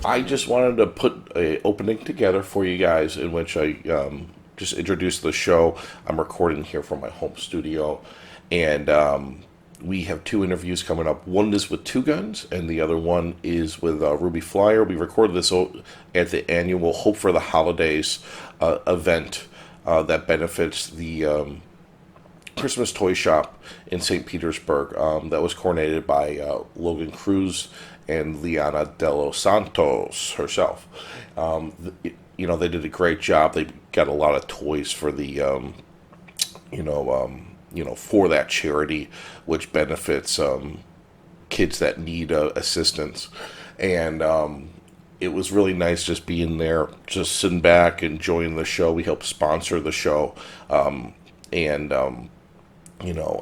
I just wanted to put a opening together for you guys in which I just introduce the show. I'm recording here from my home studio, and we have two interviews coming up. One is with Two Guns, and the other one is with Ruby Flyer. We recorded this at the annual Hope for the Holidays event that benefits the Christmas toy shop in St. Petersburg. That was coordinated by Logan Cruz and Liana De Los Santos herself. They did a great job. They got a lot of toys for the, for that charity, which benefits kids that need assistance. And it was really nice just being there, just sitting back, enjoying the show. We helped sponsor the show.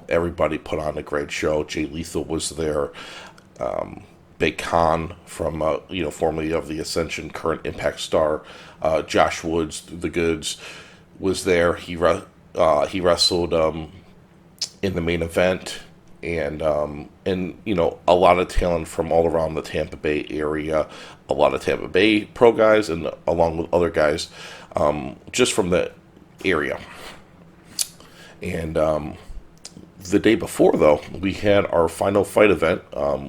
Everybody put on a great show. Jay Lethal was there. Big Khan from, formerly of the Ascension, current Impact star. Josh Woods, The Goods, was there. He wrestled in the main event. And a lot of talent from all around the Tampa Bay area. A lot of Tampa Bay pro guys, and along with other guys just from the area. And the day before, though, we had our final fight event,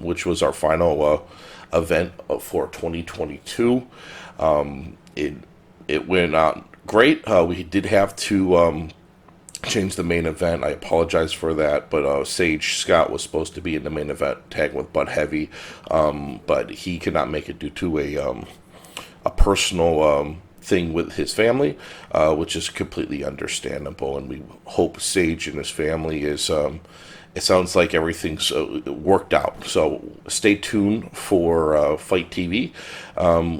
which was our final event for 2022. It went great. We did have to change the main event. I apologize for that, but Sage Scott was supposed to be in the main event, tagging with Bud Heavy, but he could not make it due to a personal thing with his family, which is completely understandable, and we hope Sage and his family is it sounds like everything's worked out. So stay tuned for Fight TV.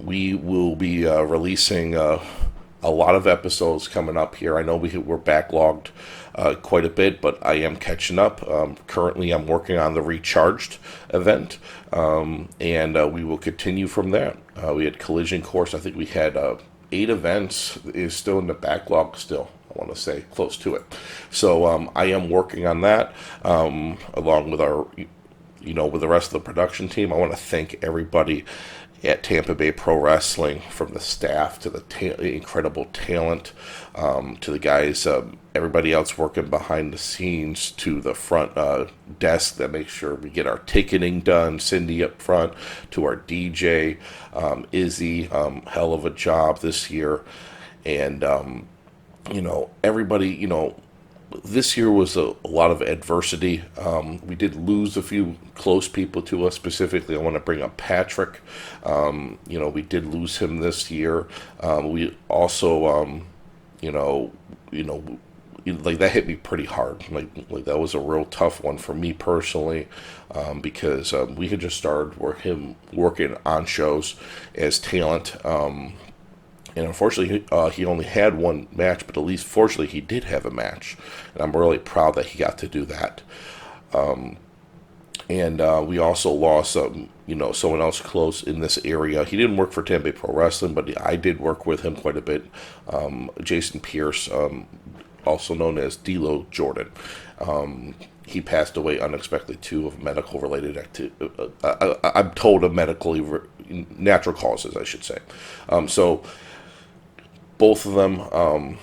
We will be releasing a lot of episodes coming up here. I know we're backlogged quite a bit, but I am catching up. Currently I'm working on the Recharged event, and we will continue from there. We had Collision Course. I think we had 8 events is still in the backlog still. I want to say close to it. So I am working on that along with our, with the rest of the production team. I want to thank everybody at Tampa Bay Pro Wrestling, from the staff to the incredible talent, to the guys, everybody else working behind the scenes, to the front desk that makes sure we get our ticketing done, Cindy up front, to our DJ, Izzy, hell of a job this year. And, everybody, this year was a lot of adversity. We did lose a few close people to us. Specifically, I want to bring up Patrick. We did lose him this year. We also, like that hit me pretty hard. Like that was a real tough one for me personally, because we had just started working on shows as talent. And unfortunately, he only had one match, but at least fortunately he did have a match. And I'm really proud that he got to do that. And we also lost, someone else close in this area. He didn't work for Tampa Bay Pro Wrestling, but I did work with him quite a bit. Jason Pierce, also known as D-Lo Jordan. He passed away unexpectedly too of medical-related activity. I'm told of natural causes, I should say. So both of them,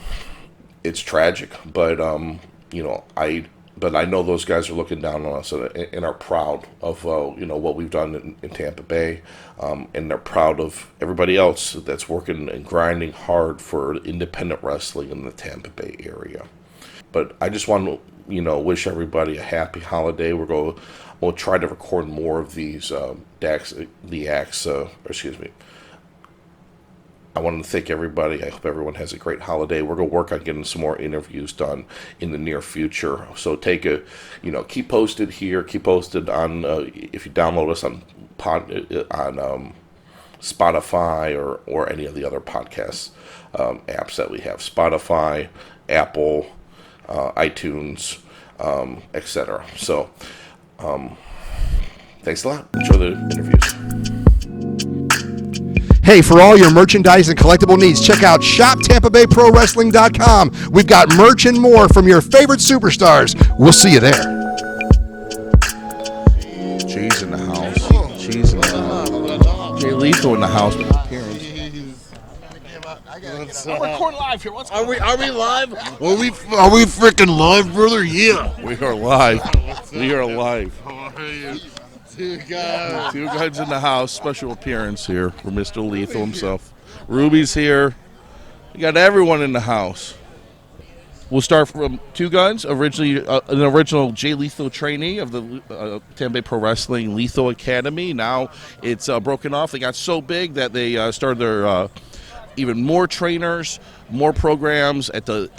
it's tragic, but I know those guys are looking down on us and are proud of what we've done in Tampa Bay, and they're proud of everybody else that's working and grinding hard for independent wrestling in the Tampa Bay area. But I just want to wish everybody a happy holiday. We'll try to record more of these I want to thank everybody. I hope everyone has a great holiday. We're going to work on getting some more interviews done in the near future. So keep posted here. Keep posted on, if you download us on Spotify or any of the other podcast apps that we have. Spotify, Apple, iTunes, etc. So, thanks a lot. Enjoy the interviews. Hey, for all your merchandise and collectible needs, check out ShopTampaBayProWrestling.com. We've got merch and more from your favorite superstars. We'll see you there. Cheese in the house. Cheese in the house. Jay Lethal in the house. I'm recording live here. What's Are we live? Are we freaking live, brother? Yeah. We are live. We are live. How are you? Two guys. Two guys in the house. Special appearance here for Mr. Lethal himself. Ruby's here. We got everyone in the house. We'll start from Two Guns, originally an original Jay Lethal trainee of the Tampa Bay Pro Wrestling Lethal Academy. Now it's broken off. They got so big that they started their even more trainers, more programs at the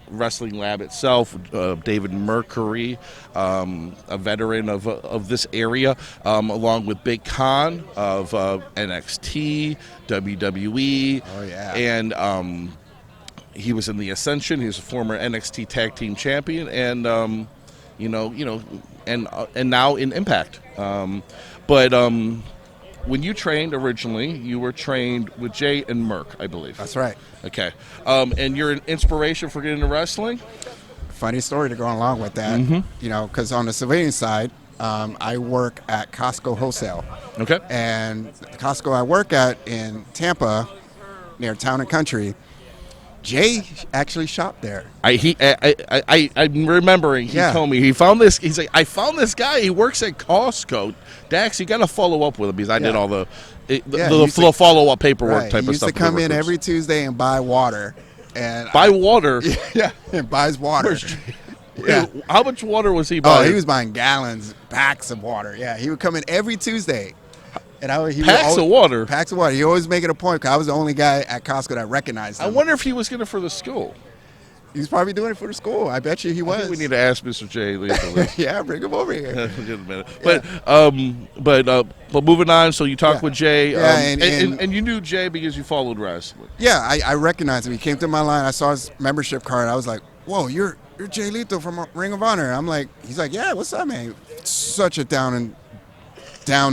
wrestling lab itself. David Mercury, a veteran of this area, along with Big Con of NXT, WWE, and he was in the Ascension. He was a former NXT Tag Team Champion, and and now in Impact. When you trained originally, you were trained with Jay and Merc, I believe. That's right. Okay. And you're an inspiration for getting into wrestling? Funny story to go along with that. Because on the civilian side, I work at Costco Wholesale. Okay. And the Costco I work at in Tampa, near Town and Country, Jay actually shopped there. I'm remembering. He told me he found this. He's like, I found this guy. He works at Costco. Dax, you got to follow up with him because I did all the follow up paperwork type he of stuff. He used to come in every Tuesday and buy water. And buy water. Yeah, and buys water. Yeah. How much water was he buying? Oh, he was buying gallons, packs of water. Yeah, he would come in every Tuesday. And Packs of water. Packs of water. He always make it a point because I was the only guy at Costco that recognized him. I wonder if he was getting it for the school. He's probably doing it for the school. I bet you he was. I think we need to ask Mr. J. Lethal. Yeah, bring him over here. Give him a minute. But moving on. So you talked with Jay. And you knew Jay because you followed wrestling. Yeah, I recognized him. He came through my line. I saw his membership card. I was like, "Whoa, you're Jay Lethal from Ring of Honor." He's like, "Yeah, what's up, man?" Such a down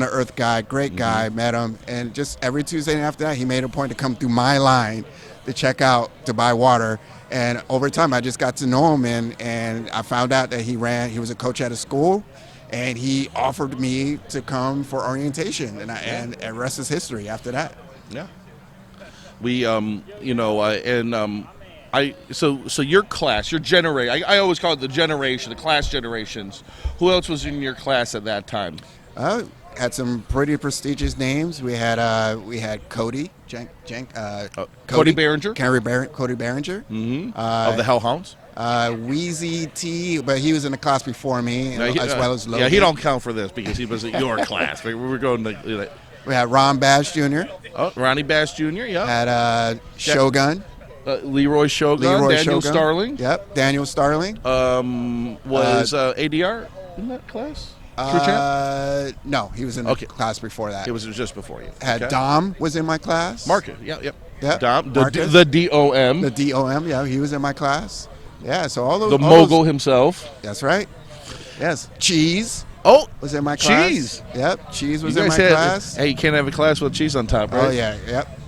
to earth guy, great guy. Met him, and just every Tuesday after that, he made a point to come through my line to check out to buy water. And over time, I just got to know him, and I found out that he was a coach at a school, and he offered me to come for orientation, and the rest is history after that. Yeah. We, so your class, your generation, I always call it the class generations. Who else was in your class at that time? Had some pretty prestigious names. We had Cody, Cody Behringer, Cody Behringer, of the Hellhounds. Wheezy T, but he was in the class before me, as well as Logan. Yeah, he don't count for this because he was in your class. We were going to. We had Ron Bash Jr. Oh, Ronnie Bash Jr. Yeah. Had Shogun. Leroy Shogun. Daniel Starling. Yep, Daniel Starling. Was ADR in that class? No, he was in the class before that. It was just before you. Had Dom was in my class. Marcus, yep. Dom, Marcus. the DOM. The DOM, yeah, he was in my class. Yeah, so all those. The mogul himself. That's right. Yes. Cheese. Oh, was in my class. Cheese. Yep, Cheese was in my class. Hey, you can't have a class with cheese on top, right? Oh yeah, yep.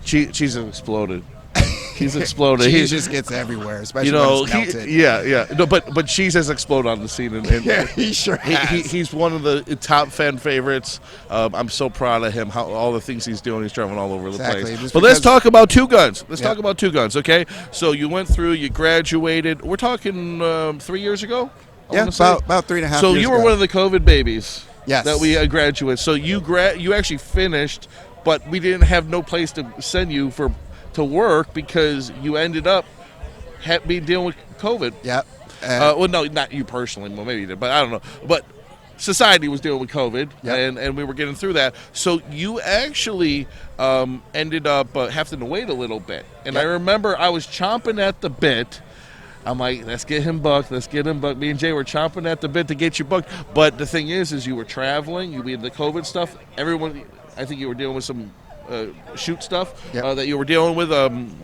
Cheese has exploded. He's exploded. Cheese just gets everywhere, especially when it's melted. Yeah. No, but Cheese has exploded on the scene, and yeah, he sure has. He's one of the top fan favorites. I'm so proud of him. All the things he's doing, he's traveling all over the place. But let's talk about Two Guns. Talk about Two Guns, okay? So you went through, you graduated. We're talking 3 years ago. Yeah, about 3.5 years ago. So you were one of the COVID babies. Yes. That we graduated. So you actually finished, but we didn't have no place to send you to work because you ended up dealing with COVID. Yep. Well, no, not you personally. Well, maybe you did, but I don't know. But society was dealing with COVID, and we were getting through that. So you actually ended up having to wait a little bit. And I remember I was chomping at the bit. I'm like, let's get him booked. Me and Jay were chomping at the bit to get you booked. But the thing is you were traveling. You had the COVID stuff. Everyone, I think you were dealing with some shoot stuff that you were dealing with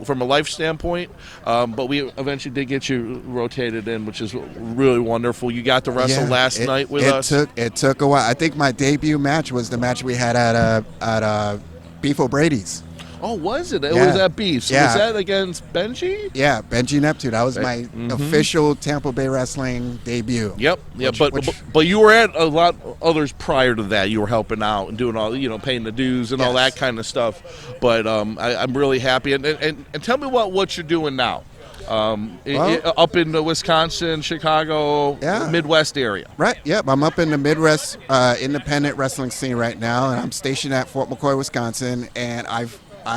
from a life standpoint. But we eventually did get you rotated in, which is really wonderful. You got to wrestle last night with us. It took a while. I think my debut match was the match we had at Beef O'Brady's. Oh, was it? It Yeah. was at Beast. Yeah. Was that against Benji? Yeah, Benji Neptune. That was my official Tampa Bay Wrestling debut. Yep. Yeah, Which- but you were at a lot of others prior to that. You were helping out and doing all, paying the dues and all Yes. that kind of stuff. But I'm really happy. And tell me what you're doing now. Up in Wisconsin, Chicago, Yeah. Midwest area. Right. Yep. I'm up in the Midwest independent wrestling scene right now, and I'm stationed at Fort McCoy, Wisconsin. And I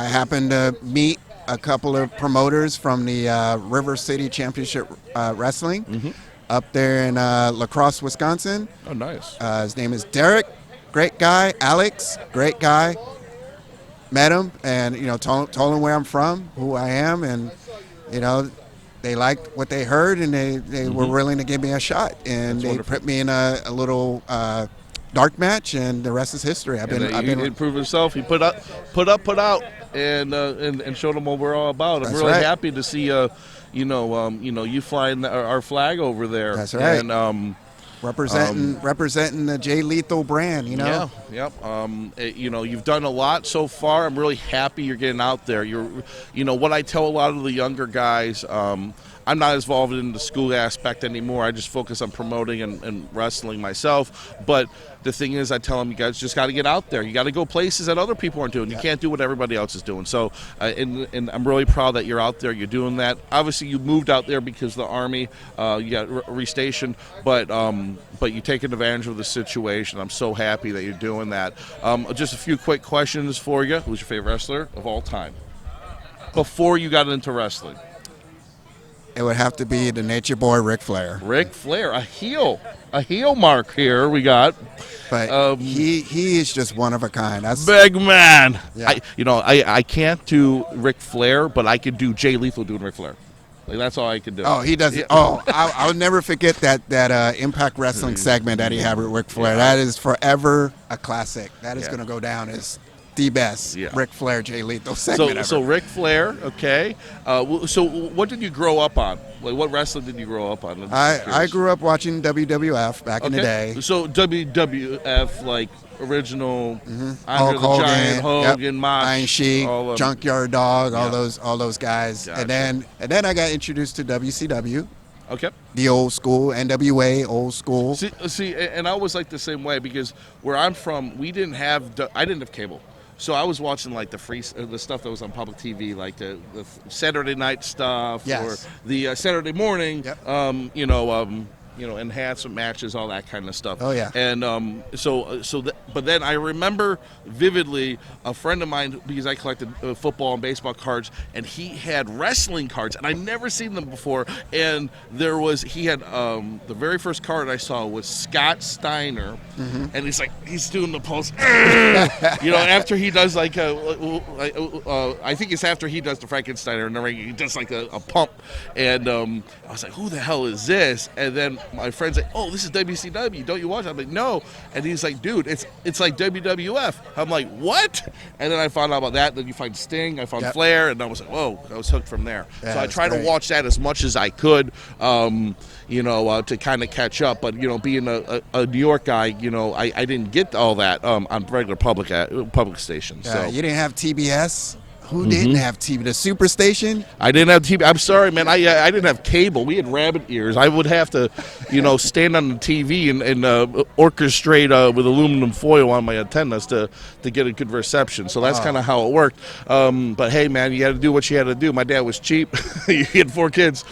happened to meet a couple of promoters from the River City Championship Wrestling up there in La Crosse, Wisconsin. Oh, nice. His name is Derek. Great guy. Alex. Great guy. Met him, and told him where I'm from, who I am, and they liked what they heard, and they were willing to give me a shot, and That's they wonderful. put me in a little dark match, and the rest is history. I've He been improved himself. He put out, and showed them what we're all about. I'm That's really right. happy to see you flying our flag over there. That's right. And representing the Jay Lethal brand. yeah, yep. You've done a lot so far. I'm really happy you're getting out there. What I tell a lot of the younger guys. I'm not as involved in the school aspect anymore. I just focus on promoting and wrestling myself. But the thing is, I tell them, you guys just got to get out there. You got to go places that other people aren't doing. You can't do what everybody else is doing. So, and I'm really proud that you're out there. You're doing that. Obviously, you moved out there because of the Army. You got restationed, but you're taking advantage of the situation. I'm so happy that you're doing that. Just a few quick questions for you. Who's your favorite wrestler of all time? Before you got into wrestling. It would have to be the Nature Boy Ric Flair. Ric Flair, a heel mark here we got. But he is just one of a kind. That's Big man. Yeah. I can't do Ric Flair, but I could do Jay Lethal doing Ric Flair. Like, that's all I could do. Oh, he does. Yeah. Oh, I'll never forget that Impact Wrestling segment that he had with Ric Flair. Yeah. That is forever a classic. That is Yeah. going to go down as the best Yeah. Ric Flair Jay Lethal segment ever. So Ric Flair, okay. So what did you grow up on? Like, what wrestling did you grow up on? I grew up watching WWF back in the day. So WWF, like original Andre Hulk the Hogan, Giant, Hogan, yep, Mox, Iron Sheik, all of them. Junkyard Dog, Yeah. all those guys. Gotcha. And then I got introduced to WCW, Okay. the old school NWA, old school. See, and I was like the same way because where I'm from, I didn't have cable, so I was watching like the stuff that was on public TV, like the Saturday night stuff Yes. or the Saturday morning, Yep. enhancement matches, all that kind of stuff. Oh, yeah. And but then I remember vividly a friend of mine, because I collected football and baseball cards, and he had wrestling cards, and I'd never seen them before. And he had the very first card I saw was Scott Steiner, and he's doing the pulse, after he does like I think it's after he does the Frankensteiner in the ring, he does like a pump, and I was like, who the hell is this? And then my friend's like, oh, this is WCW, don't you watch it? I'm like, no. And he's like, dude, it's like WWF. I'm like, what? And then I found out about that. Then you find Sting, I found Yep. Flair, and I was like, whoa, I was hooked from there. Yeah, So I that's tried to great. watch that as much as I could, to kind of catch up. But being a New York guy, I didn't get all that on regular public stations. So You didn't have TBS. Who didn't have TV? The Superstation. I didn't have TV. I'm sorry, man. I didn't have cable. We had rabbit ears. I would have to, stand on the TV and orchestrate with aluminum foil on my antennas to get a good reception. So that's kind of how it worked. But hey, man, you had to do what you had to do. My dad was cheap. He had 4 kids.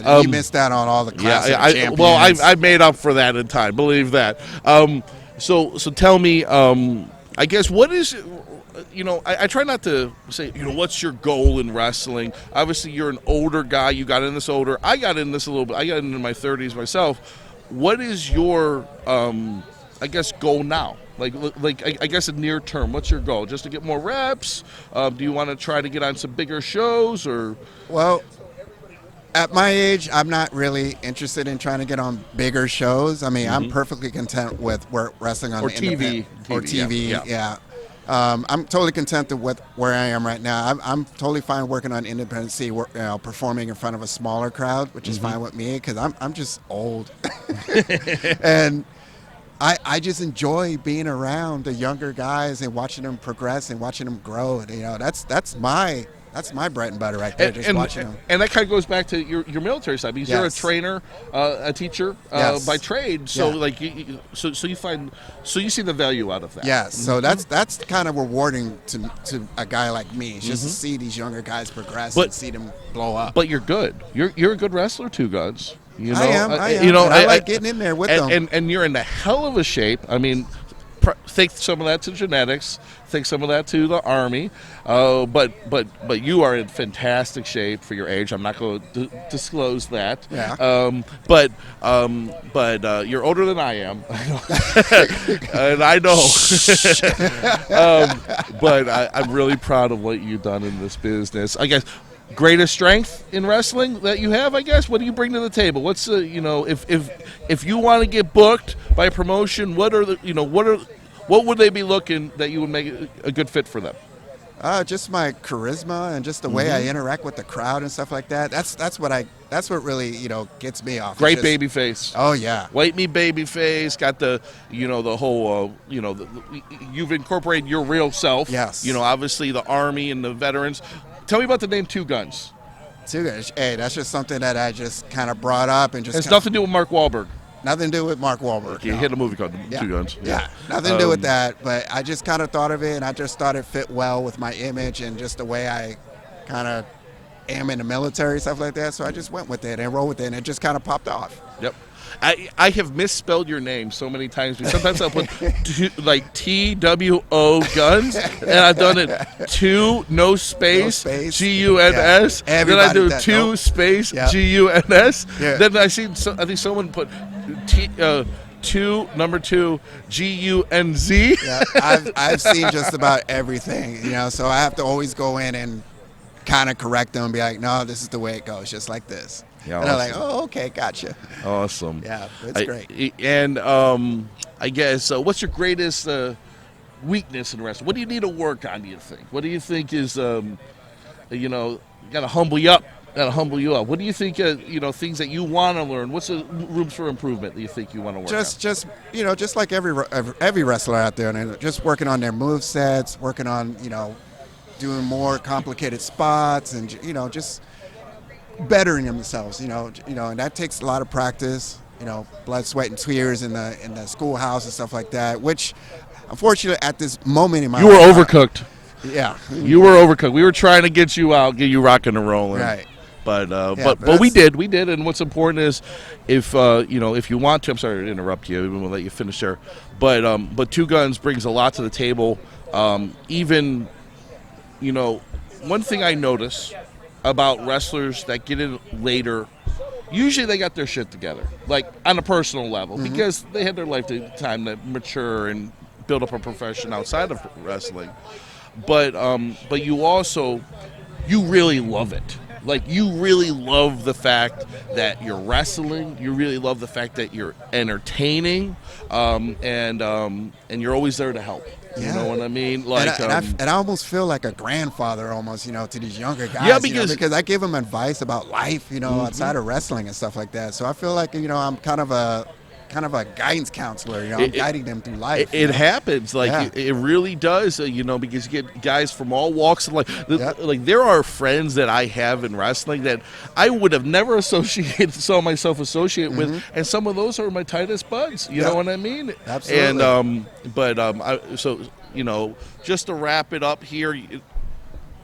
You missed out on all the classic champions. I made up for that in time. Believe that. So tell me, I guess, what is, I try not to say, what's your goal in wrestling? Obviously, you're an older guy. You got in this older. I got in this a little bit. I got into my 30s myself. What is your, goal now? I guess in near term, what's your goal? Just to get more reps? Do you want to try to get on some bigger shows or? Well, at my age, I'm not really interested in trying to get on bigger shows. I mean, I'm perfectly content with wrestling on Or the TV. or TV. Yeah. I'm totally content with where I am right now. I'm totally fine working on independent scene, performing in front of a smaller crowd, which is fine with me because I'm just old. And I just enjoy being around the younger guys and watching them progress and watching them grow. And, that's my bread and butter right there. Just watching them. And that kind of goes back to your military side because you're a Yes. trainer, a teacher Yes. by trade. So Yeah. so you see the value out of that. Yeah, so that's kind of rewarding to a guy like me, just to see these younger guys progress and see them blow up. But you're good. You're a good wrestler too, Guns. You know, I am. You know, and I like getting in there with them. And you're in a hell of a shape. I mean, take some of that to genetics. Take some of that to the Army. But you are in fantastic shape for your age. I'm not going to disclose that. Yeah. But you're older than I am, and I know. But I'm really proud of what you've done in this business. I guess. Greatest strength in wrestling that you have, I guess. What do you bring to the table? What's if you want to get booked by a promotion, what would they be looking that you would make a good fit for them? Just my charisma and just the way I interact with the crowd and stuff like that. That's what really gets me off. Great baby face. Oh yeah. White meat baby face. Got the the whole you've incorporated your real self. Yes. Obviously the Army and the veterans. Tell me about the name Two Guns. Two Guns. Hey, that's just something that I just kind of brought up and just. It's nothing to do with Mark Wahlberg. Nothing to do with Mark Wahlberg. You hit a movie called Yeah. Two Guns. Yeah, nothing to do with that. But I just kind of thought of it, and I just thought it fit well with my image and just the way I kind of am in the military, stuff like that. So I just went with it and rolled with it, and it just kind of popped off. Yep. I have misspelled your name so many times. Sometimes I'll put TWO Guns, and I've done it no space GUNS. Yeah. Then I do Everybody two does. space Yeah. GUNS. Yeah. Then I think someone put number two GUNZ. Yeah, I've seen just about everything, so I have to always go in and kind of correct them and be like, no, this is the way it goes, just like this. Yeah, and they're awesome. like, oh, okay, gotcha. Awesome. Yeah, it's great. And I guess what's your greatest weakness in wrestling? What do you need to work on? Do you think? What do you think is got to humble you up? What do you think? Things that you want to learn. What's the rooms for improvement that you think you want to work on? Just like every wrestler out there, and just working on their move sets, working on doing more complicated spots, and just bettering themselves. And that takes a lot of practice. Blood, sweat, and tears in the schoolhouse and stuff like that. Which, unfortunately, at this moment in my You were life, overcooked. Yeah, You were overcooked. We were trying to get you out, get you rocking and rolling. right. But we did. And what's important is if you want to. I'm sorry to interrupt you. We'll let you finish there. But Two Guns brings a lot to the table. Even one thing I notice about wrestlers that get in later, usually they got their shit together, like on a personal level, because they had their lifetime to mature and build up a profession outside of wrestling. But you really love it. Like, you really love the fact that you're wrestling. You really love the fact that you're entertaining, and you're always there to help. You know what I mean? Like, and I almost feel like a grandfather, almost, to these younger guys. Yeah, because I give them advice about life, outside of wrestling and stuff like that. So I feel like, I'm kind of a guidance counselor. I'm guiding them through life. It happens, like Yeah. it really does, because you get guys from all walks of life. Yep. Like, there are friends that I have in wrestling that I would have never saw myself associate with, and some of those are my tightest buds. You know what I mean? Absolutely. And just to wrap it up here.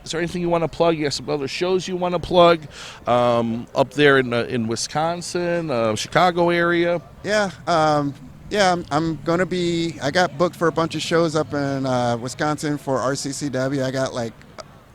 Is there anything you want to plug? You have some other shows you want to plug up there in Wisconsin, Chicago area? Yeah, I'm going to be. I got booked for a bunch of shows up in Wisconsin for RCCW. I got like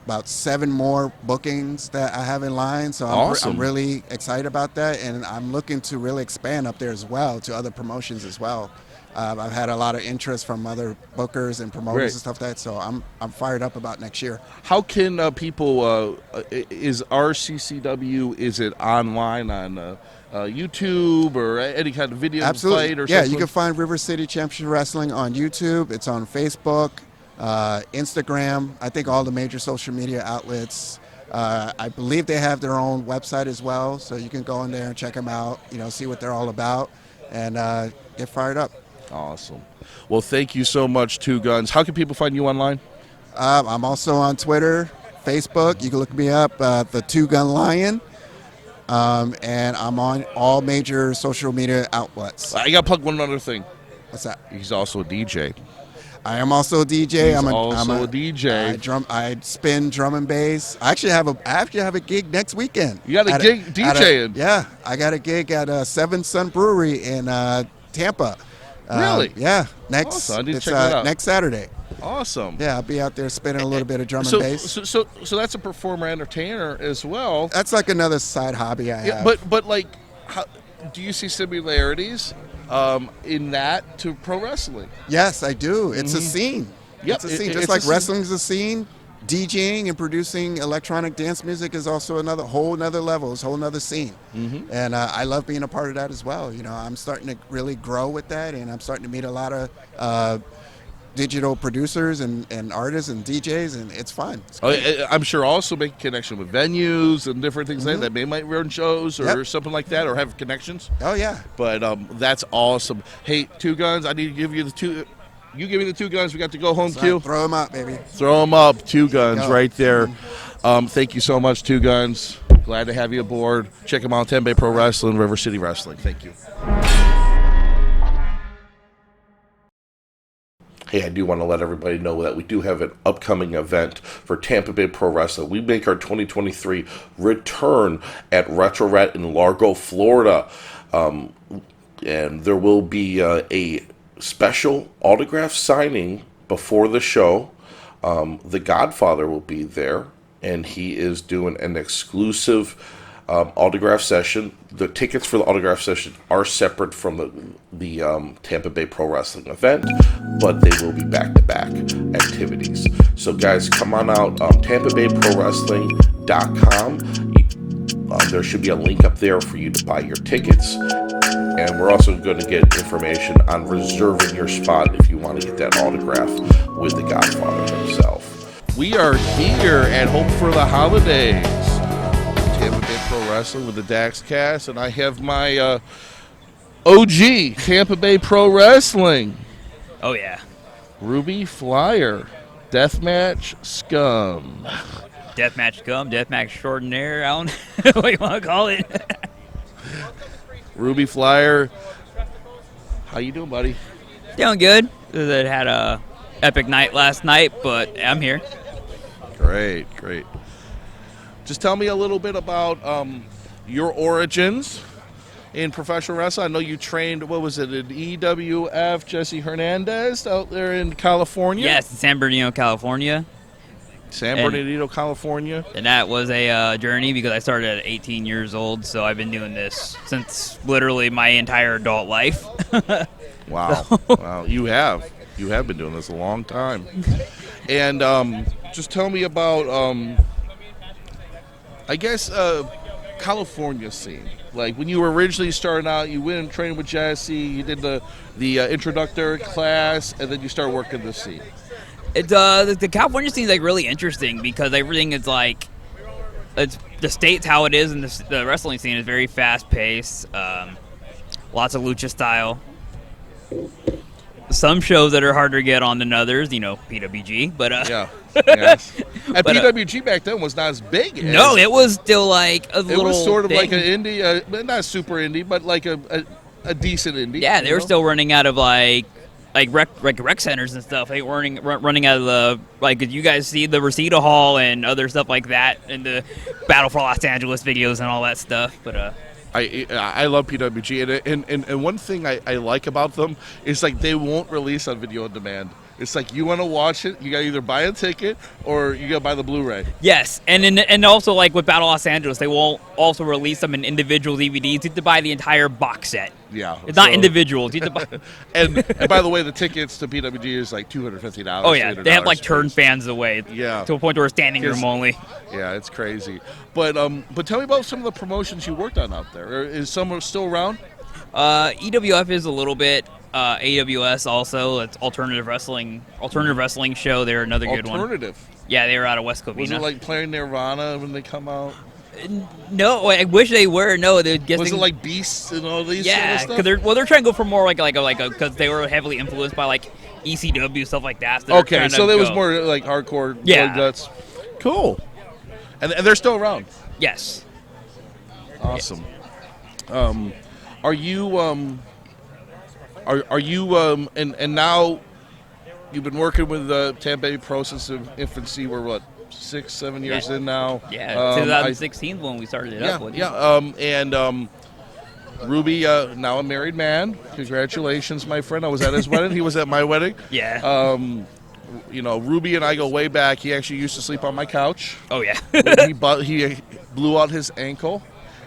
about 7 more bookings that I have in line, so Awesome. I'm really excited about that, and I'm looking to really expand up there as well to other promotions as well. I've had a lot of interest from other bookers and promoters Great. and stuff like that, so I'm fired up about next year. How can people? Is RCCW? Is it online on YouTube or any kind of video Absolutely. fight or Yeah, something? you can find River City Championship Wrestling on YouTube. It's on Facebook, Instagram. I think all the major social media outlets. I believe they have their own website as well, so you can go in there and check them out. See what they're all about, and get fired up. Awesome. Well, thank you so much, Two Guns. How can people find you online? I'm also on Twitter, Facebook. You can look me up, the Two Gun Lion. And I'm on all major social media outlets. I got to plug one other thing. What's that? He's also a DJ. I am also a DJ. He's I'm also a DJ. I spin drum and bass. I actually have a gig next weekend. You got a gig DJing? Yeah, I got a gig at Seven Sun Brewery in Tampa. Really? Yeah. Awesome. I need to check that out. Next Saturday. Awesome. Yeah, I'll be out there spinning a little bit of drum and bass. So that's a performer entertainer as well. That's like another side hobby I have. But like, do you see similarities in that to pro wrestling? Yes, I do. It's a scene. Yep, It's a scene. it's Just a like scene. wrestling's a scene, DJing and producing electronic dance music is also another whole nother level. It's a whole nother scene. And I love being a part of that as well. You know, I'm starting to really grow with that, and I'm starting to meet a lot of digital producers and artists and DJs, and it's fun. It's great. I'm sure also make a connection with venues and different things like that. They might run shows or something like that, or have connections. Oh, yeah. But that's awesome. Hey, Two Guns, I need to give you the two. You give me the Two Guns. We got to go home, So Q. throw them up, baby. Throw them up. Two Guns Go. right there. Thank you so much, Two Guns. Glad to have you aboard. Check them out, Tempe Pro Wrestling, River City Wrestling. Thank you. Hey, I do want to let everybody know that we do have an upcoming event for Tampa Bay Pro Wrestling. We make our 2023 return at Retro Rat in Largo, Florida. And there will be a special autograph signing before the show. The Godfather will be there, and he is doing an exclusive autograph session. The tickets for the autograph session are separate from the Tampa Bay Pro Wrestling event, but they will be back-to-back activities. So guys, come on out, TampaBayProWrestling.com. There should be a link up there for you to buy your tickets. And we're also going to get information on reserving your spot if you want to get that autograph with the Godfather himself. We are here at Hope for the Holidays. Tampa Bay Pro Wrestling with the Daxcast, and I have my OG Tampa Bay Pro Wrestling, Oh, yeah. Ruby Flyer, Deathmatch Scum. Deathmatch scum, deathmatch extraordinaire. I don't know what you want to call it. Ruby Flyer, how you doing, buddy? Doing good. I had a epic night last night, but I'm here. Great. Just tell me a little bit about your origins in professional wrestling. I know you trained, what was it, in EWF, Jesse Hernandez out there in California? Yes, in San Bernardino, California. San Bernardino, California. And that was a journey because I started at 18 years old, so I've been doing this since literally my entire adult life. Wow. Wow, you have been doing this a long time. And just tell me about, I guess, California scene. Like when you were originally starting out, you went and trained with Jesse, you did the introductory class, and then you started working the scene. It's the California scene is like really interesting because everything is like, it's the state's how it is, and the wrestling scene is very fast paced. Lots of lucha style. Some shows that are harder to get on than others, you know, PWG. But yeah, yes. And But, PWG back then was not as big. As, no, it was still like a little. It was sort of thing. like an indie, not super indie, but like a decent indie. Yeah, they were still running out of like rec centers and stuff. They were running out of the, like, you guys see the Reseda Hall and other stuff like that, and the Battle for Los Angeles videos and all that stuff. But I love PWG, and one thing I like about them is like they won't release on video on demand. It's like you want to watch it, you gotta either buy a ticket or you gotta buy the Blu-ray. yes, and also like with Battle Los Angeles, they won't also release them in individual DVDs. You have to buy the entire box set. Yeah, It's not individuals. You have to buy. and by the way, the tickets to PWG is like $250. Oh yeah, they have like $300 turned fans away. Yeah. To a point where it's standing room only. Yeah, it's crazy. But tell me about some of the promotions you worked on out there. Is some still around? EWF is a little bit. AWS also. It's alternative wrestling show. They're another good one. Alternative. Yeah, they were out of West Covina. Was it like playing Nirvana when they come out? No, I wish they were. No, they're guessing. Was it like Beasts and all these Yeah, sort of because stuff? they're trying to go for more because they were heavily influenced by like ECW stuff like that. So they're Okay, trying so to there was go- more like hardcore Yeah. blood guts. Cool. And they're still around. Yes. Awesome. Are you and now you've been working with Tampa Bay Pro since infancy. We're what 6-7 years Yeah. in now. Yeah, 2016 when we started it up. Ruby, now a married man. Congratulations, my friend. I was at his wedding. He was at my wedding. Yeah. Ruby and I go way back. He actually used to sleep on my couch. Oh yeah. he blew out his ankle,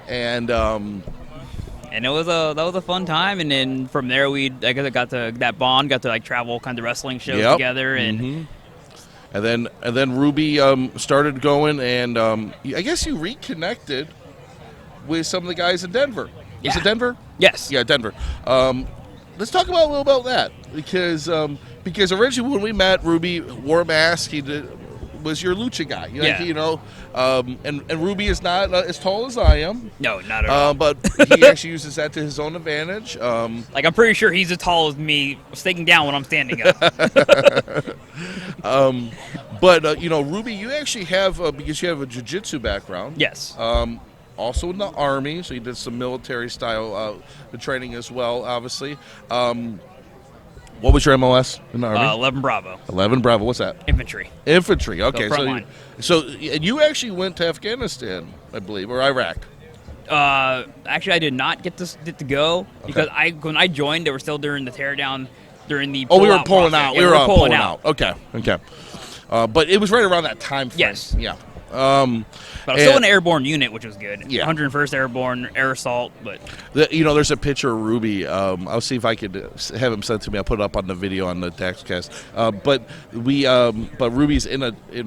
and And that was a fun time, and then from there I guess I got to that bond, got to like travel kind of wrestling shows Yep. together, and and then Ruby started going, and I guess you reconnected with some of the guys in Denver. Is Yeah. it Denver? yes, Yeah, Denver. Let's talk about a little about that because originally when we met, Ruby wore a mask. Was your lucha guy? Yeah. And Ruby is not as tall as I am. no, not at all. But he actually uses that to his own advantage. Like I'm pretty sure he's as tall as me, sticking down when I'm standing up. But Ruby, you actually have because you have a jiu-jitsu background. yes. Also in the Army, so you did some military style training as well, obviously. What was your MOS in the Army? 11 Bravo 11 Bravo. What's that? infantry. Infantry. Okay, front so line. and you actually went to Afghanistan, I believe, or Iraq. Actually, I did not get to go because when I joined, they were still during the teardown, during the Oh, we were pull-out pulling process. out. Yeah, we were pulling pulling out. Okay. But it was right around that time frame. Yes. Yeah. But I was still in an airborne unit, which was good. Yeah. 101st Airborne Air Assault, but There's a picture of Ruby. I'll see if I could have him sent to me. I'll put it up on the video on the Daxcast. But Ruby's in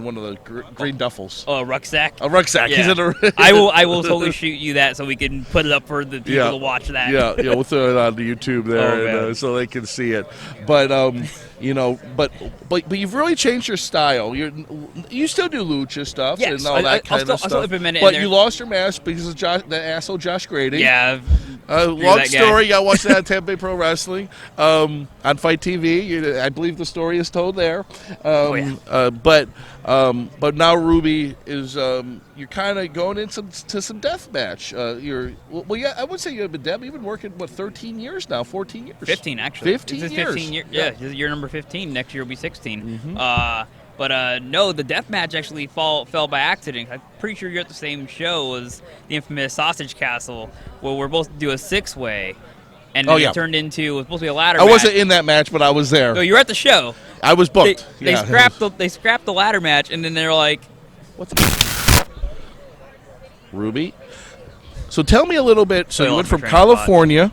one of the green duffels. rucksack. A rucksack. Yeah. He's in a. I will totally shoot you that so we can put it up for the people to watch that. Yeah, we'll throw it on the YouTube there, Oh, man. so they can see it. But but you've really changed your style. You still do lucha stuff Yes, and all that I'll kind still- of I'll stuff. still implement it in But there. you lost your mask because of the asshole Josh Grady. Yeah. Long that guy. story. Y'all watch that on Tampa Bay Pro Wrestling on Fight TV. I believe the story is told there. But now Ruby is you're kind of going into some death match. I would say you've been working 13 years now, 14 years, 15 actually. 15 This is years. 15 years. Yeah, this is year number 15. Next year will be 16. Mm-hmm. But no, the death match actually fell by accident. I'm pretty sure you're at the same show as the infamous Sausage Castle, where we're both to do a 6-way, and then it turned into it was supposed to be a ladder. I match. wasn't in that match, but I was there. No, you were at the show. I was booked. They scrapped the ladder match, and then they're like, Ruby. So tell me a little bit. So Wait, you went I'm from trying to thought.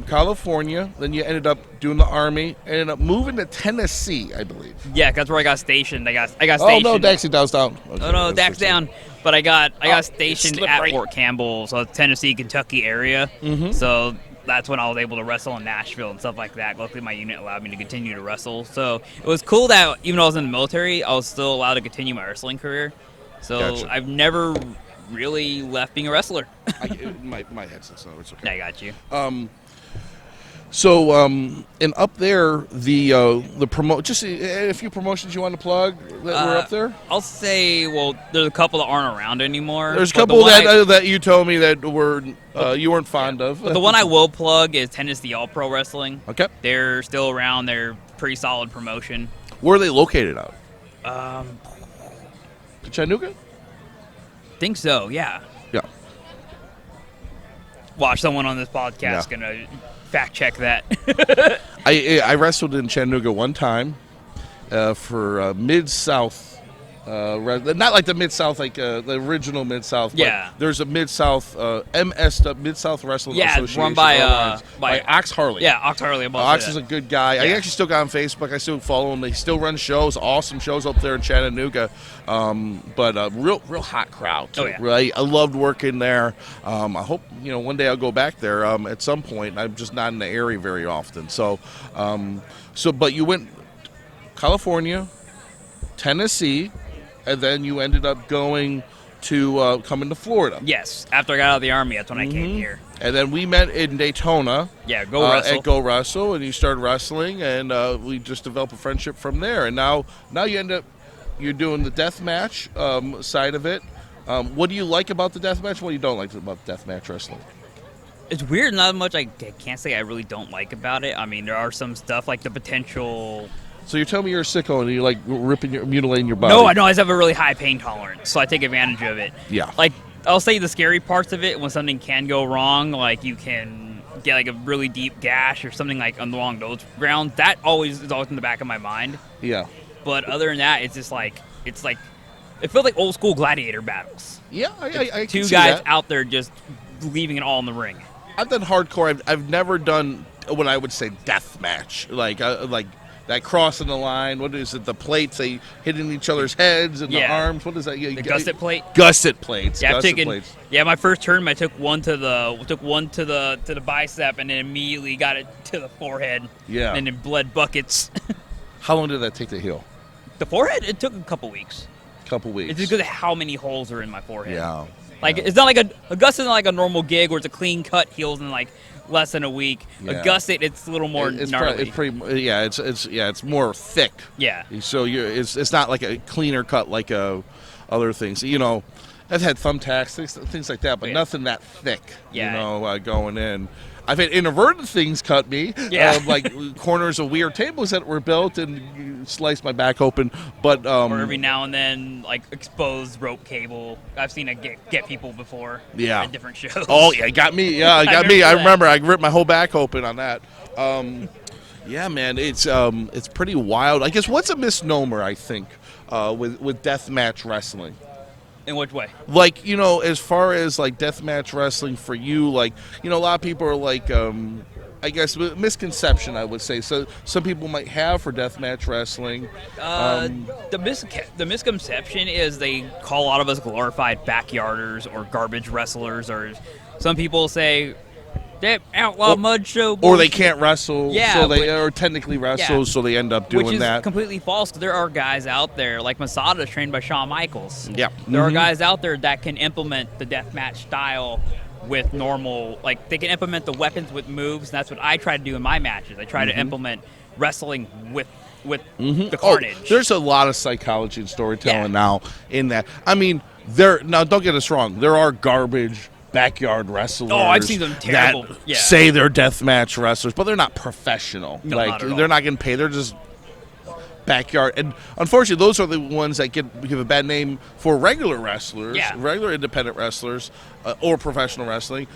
California. Then you ended up doing the Army. Ended up moving to Tennessee, I believe. yeah, that's where I got stationed. I got Oh stationed. no, Daxie down. Okay, Oh no, that's Dax down. But I got it's stationed slippery. at Fort Campbell, so Tennessee, Kentucky area. Mm-hmm. So that's when I was able to wrestle in Nashville and stuff like that. Luckily, my unit allowed me to continue to wrestle. So it was cool that even though I was in the military, I was still allowed to continue my wrestling career. So Gotcha. I've never really left being a wrestler. My headset's not. It's okay. I got you. So, and up there, the promote. Just a few promotions you want to plug that were up there. I'll say, well, there's a couple that aren't around anymore. There's a but the couple one that you told me that were you weren't fond of. But the one I will plug is Tennessee All Pro Wrestling. Okay. They're still around. They're pretty solid promotion. Where are they located out? Chattanooga. Think so, yeah. Yeah. Watch someone on this podcast Yeah. gonna fact check that. I wrestled in Chattanooga one time for Mid-South. Not like the Mid-South, like the original Mid-South. but Yeah. There's a Mid-South, Mid-South Wrestling Yeah, Association. run by, by Ox Harley. Yeah, Ox Harley. Ox is a good guy. I Yeah. actually still got on Facebook. I still follow him. They still run shows, awesome shows up there in Chattanooga. But real hot crowd too. Oh, yeah. Right? I loved working there. I hope one day I'll go back there at some point. I'm just not in the area very often. So but you went California, Tennessee, and then you ended up going to coming to Florida. Yes, after I got out of the Army, that's when I came here. And then we met in Daytona. Yeah, Go Wrestle. At Go Wrestle, and you started wrestling, and we just developed a friendship from there. And now you're doing the death match side of it. What do you like about the death match? What do you don't like about death match wrestling? It's weird, not much I can't say I really don't like about it. I mean, there are some stuff like the potential. So you're telling me you're a sicko and you like mutilating your body? No, I just have a really high pain tolerance, so I take advantage of it. Yeah. Like, I'll say the scary parts of it, when something can go wrong, like you can get like a really deep gash or something like along those grounds. That always is always in the back of my mind. Yeah. But other than that, it's just like it feels like old school gladiator battles. Yeah, I can Two see guys that. out there just leaving it all in the ring. I've done hardcore. I've never done what I would say death match, like that crossing the line. What is it? The plates they hitting each other's heads and the arms. What is that? The gusset plate. Gusset plates. Yeah, Gusset plates. Yeah, my first tournament, I took one to the bicep and then immediately got it to the forehead. Yeah. And then bled buckets. How long did that take to heal? The forehead, it took a couple weeks. Couple weeks. It's just because of how many holes are in my forehead. Yeah. Like it's not like a gusset isn't like a normal gig where it's a clean cut heals in like less than a week. Yeah. A gusset, it's a little more gnarly. It's more thick. Yeah. So it's not like a cleaner cut like other things. You know, I've had thumbtacks, things like that, but nothing that thick. Yeah. You know, going in. I've had inadvertent things cut me, like corners of weird tables that were built and sliced my back open. But or every now and then, like exposed rope cable. I've seen it get people before. Yeah. At different shows. Oh yeah, it got me. Yeah, it got me. I remember I ripped my whole back open on that. Yeah, man, it's pretty wild. I guess what's a misnomer? I think with deathmatch wrestling. In which way? Like, you know, as far as like deathmatch wrestling for you, like, you know, a lot of people are like, I guess misconception, I would say. So some people might have for deathmatch wrestling. The misconception is they call a lot of us glorified backyarders or garbage wrestlers, or some people say that outlaw mud show bullshit. Or they can't wrestle, so they are technically wrestle, so they end up doing which is that. completely false, because there are guys out there, like Masada is trained by Shawn Michaels. Yeah. There are guys out there that can implement the deathmatch style with normal, like they can implement the weapons with moves, and that's what I try to do in my matches. I try to implement wrestling with the carnage. Oh, there's a lot of psychology and storytelling now in that. I mean, now don't get us wrong, there are garbage backyard wrestlers. Oh, I've seen them terrible. That say they're deathmatch wrestlers, but they're not professional. No, like not at all. they're not getting paid. They're just backyard. And unfortunately, those are the ones that give a bad name for regular wrestlers, regular independent wrestlers, or professional wrestling,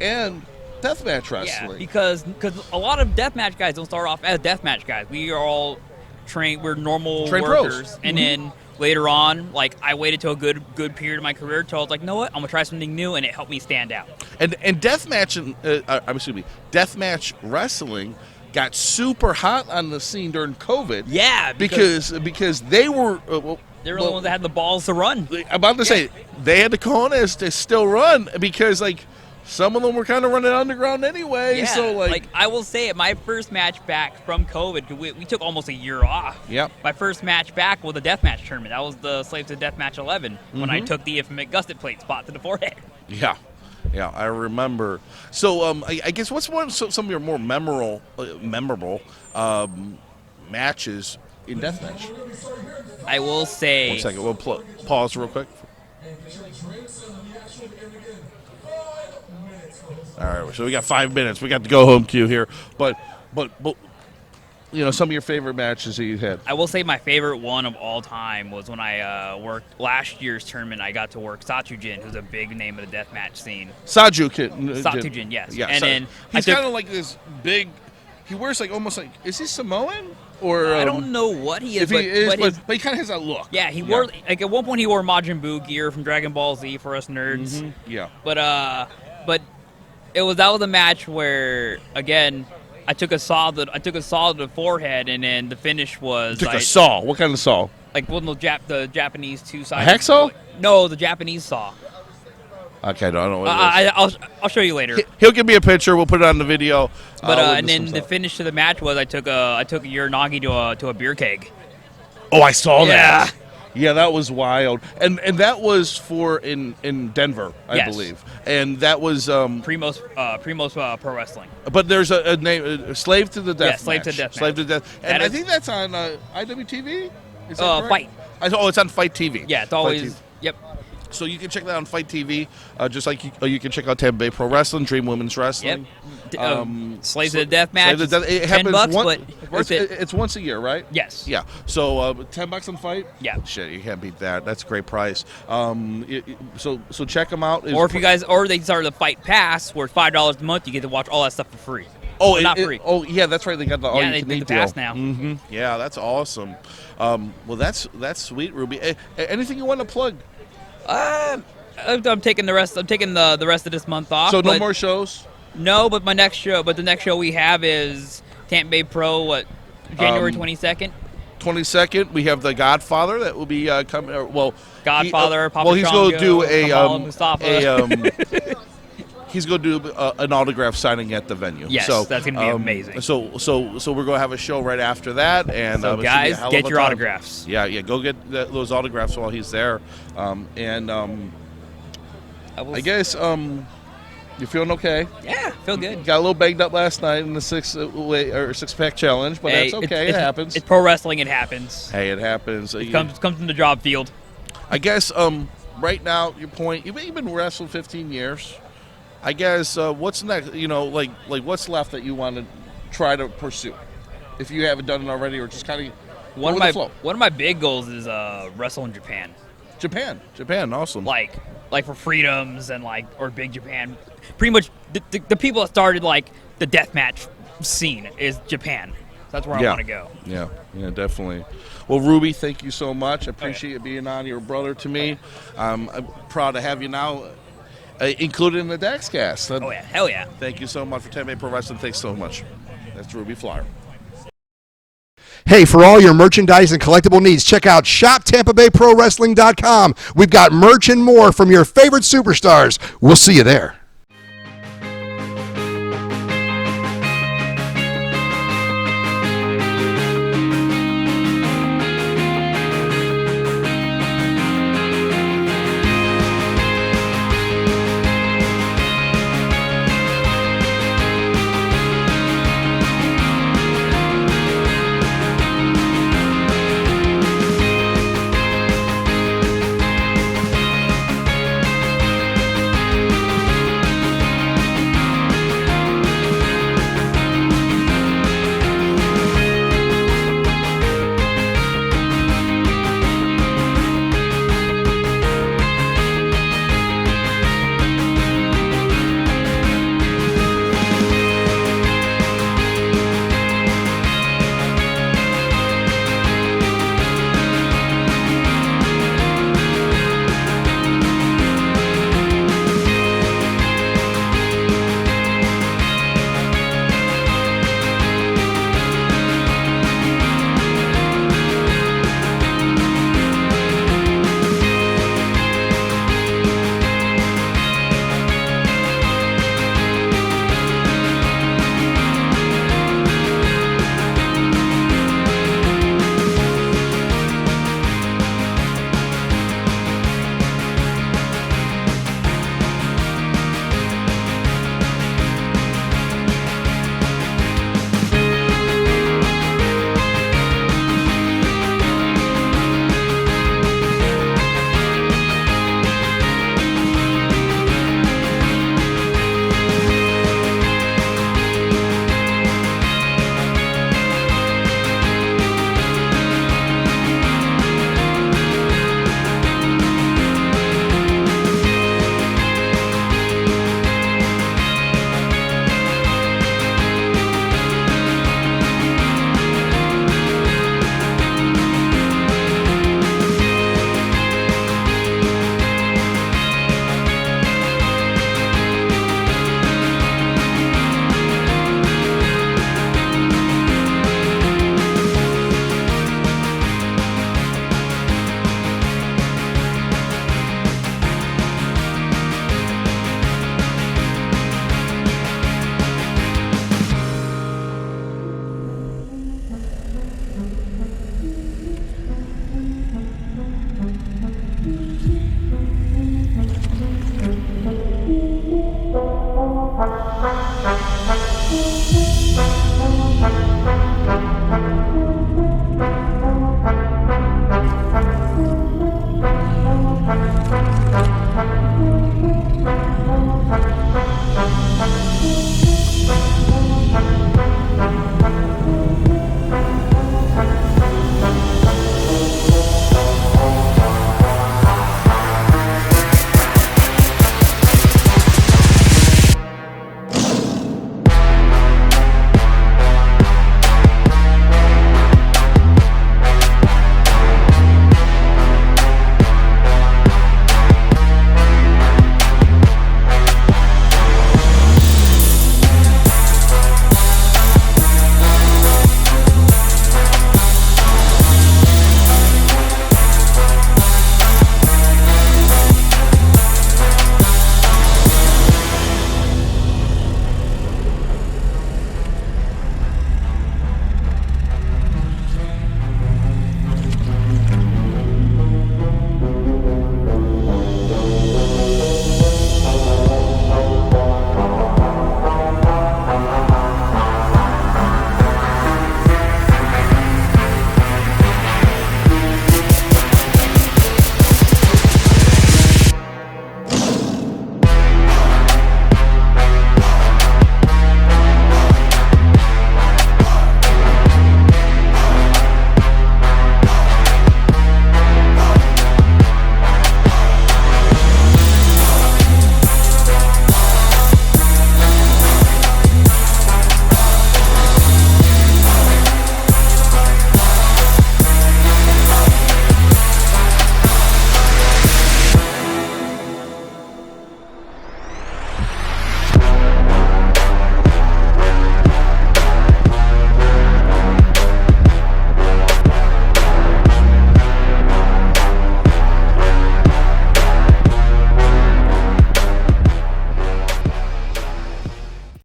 and deathmatch wrestling. Yeah, because a lot of deathmatch guys don't start off as deathmatch guys. We are all trained. We're normal Trained workers, pros. and then later on, like I waited till a good period of my career till I was like, you know what, I'm gonna try something new, and it helped me stand out. And deathmatch deathmatch wrestling got super hot on the scene during COVID. Yeah, because they were. They were the ones that had the balls to run. I'm about to say they had the cojones to still run because like some of them were kind of running underground anyway. Yeah, so like I will say it, my first match back from COVID, we took almost a year off. Yep. My first match back was a deathmatch tournament. That was the Slaves to Deathmatch 11 when I took the infamous gusset plate spot to the forehead. Yeah, I remember. So I guess what's some of your more memorable matches in deathmatch? I will say. 1 second, we'll pause real quick. All right, so we got 5 minutes. We got the go home queue here, but you know, some of your favorite matches that you had. I will say my favorite one of all time was when I worked last year's tournament. I got to work Satujin, who's a big name of the deathmatch scene. Satujin, yes. Yeah, and then he's kind of like this big. He wears like almost like, is he Samoan or? I don't know what he is. If he is, but he kind of has that look. Yeah, he wore like at one point he wore Majin Buu gear from Dragon Ball Z for us nerds. Yeah. But that was a match where again I took a saw to the forehead, and then the finish was a saw. What kind of saw? Like one of the Japanese two-sided. A hacksaw? No, the Japanese saw. Okay, I don't know what it is. I'll show you later. He'll give me a picture. We'll put it on the video. But and then the finish to the match was I took a Uranagi to a beer keg. Oh, I saw that. Yeah, that was wild, and that was for in Denver, I Yes. believe, and that was Primo's Pro Wrestling. But there's a name, Slave to the Death. Yeah, Slave to Match. Death Slave to Match. Death, and That I is- think that's on IWTV. Is that correct? Fight. Oh, it's on Fight TV. Yeah, it's Fight always. TV. Yep. So you can check that on Fight TV, just like you can check out Tampa Bay Pro Wrestling, Dream Women's Yep. Wrestling. Slave to the Death Match. Slave to the Death- it happens $10, one- but worth it. It's once a year, right? Yes. Yeah. So $10 on Fight. Yeah. Shit, you can't beat that. That's a great price. So check them out. Or if you guys, or they started the Fight Pass, where it's $5 a month, you get to watch all that stuff for free. Oh, Well, not free. Oh, yeah, that's right. They got the all Yeah, you they can did eat the deal. pass now. Mm-hmm. Yeah, that's awesome. Well, that's sweet, Ruby. Anything you want to plug? I'm taking the rest. I'm taking the rest of this month off. So no but- more shows. No, but the next show we have is Tampa Bay Pro. January 22nd. 22nd, we have the Godfather that will be coming. Godfather, Papa he's going to do Kamal Mustafa. he's going to do an autograph signing at the venue. Yes, so, that's going to be amazing. So we're going to have a show right after that, and So it should be a guys, hell of get a your time. autographs. Yeah, those those autographs while he's there, I guess you're feeling okay. Yeah, feel good. Got a little banged up last night in the six-pack challenge, but Hey, that's okay. It happens. It's pro wrestling. It happens. Hey, it happens. It comes from the job field. I guess right now your point. You've been wrestling 15 years. I guess what's next? Like what's left that you want to try to pursue, if you haven't done it already, or just kind of One of my big goals is wrestle in Japan. Japan, awesome. Like for freedoms and or Big Japan. Pretty much the people that started the deathmatch scene is Japan. That's where I want to go. Yeah, definitely. Well, Ruby, thank you so much. I appreciate you being on. You're a brother to me. I'm proud to have you now included in the Daxcast. Oh yeah, hell yeah. Thank you so much for Tampa Bay Pro Wrestling. Thanks so much. That's Ruby Flyer. Hey, for all your merchandise and collectible needs, check out ShopTampaBayProWrestling.com. We've got merch and more from your favorite superstars. We'll see you there.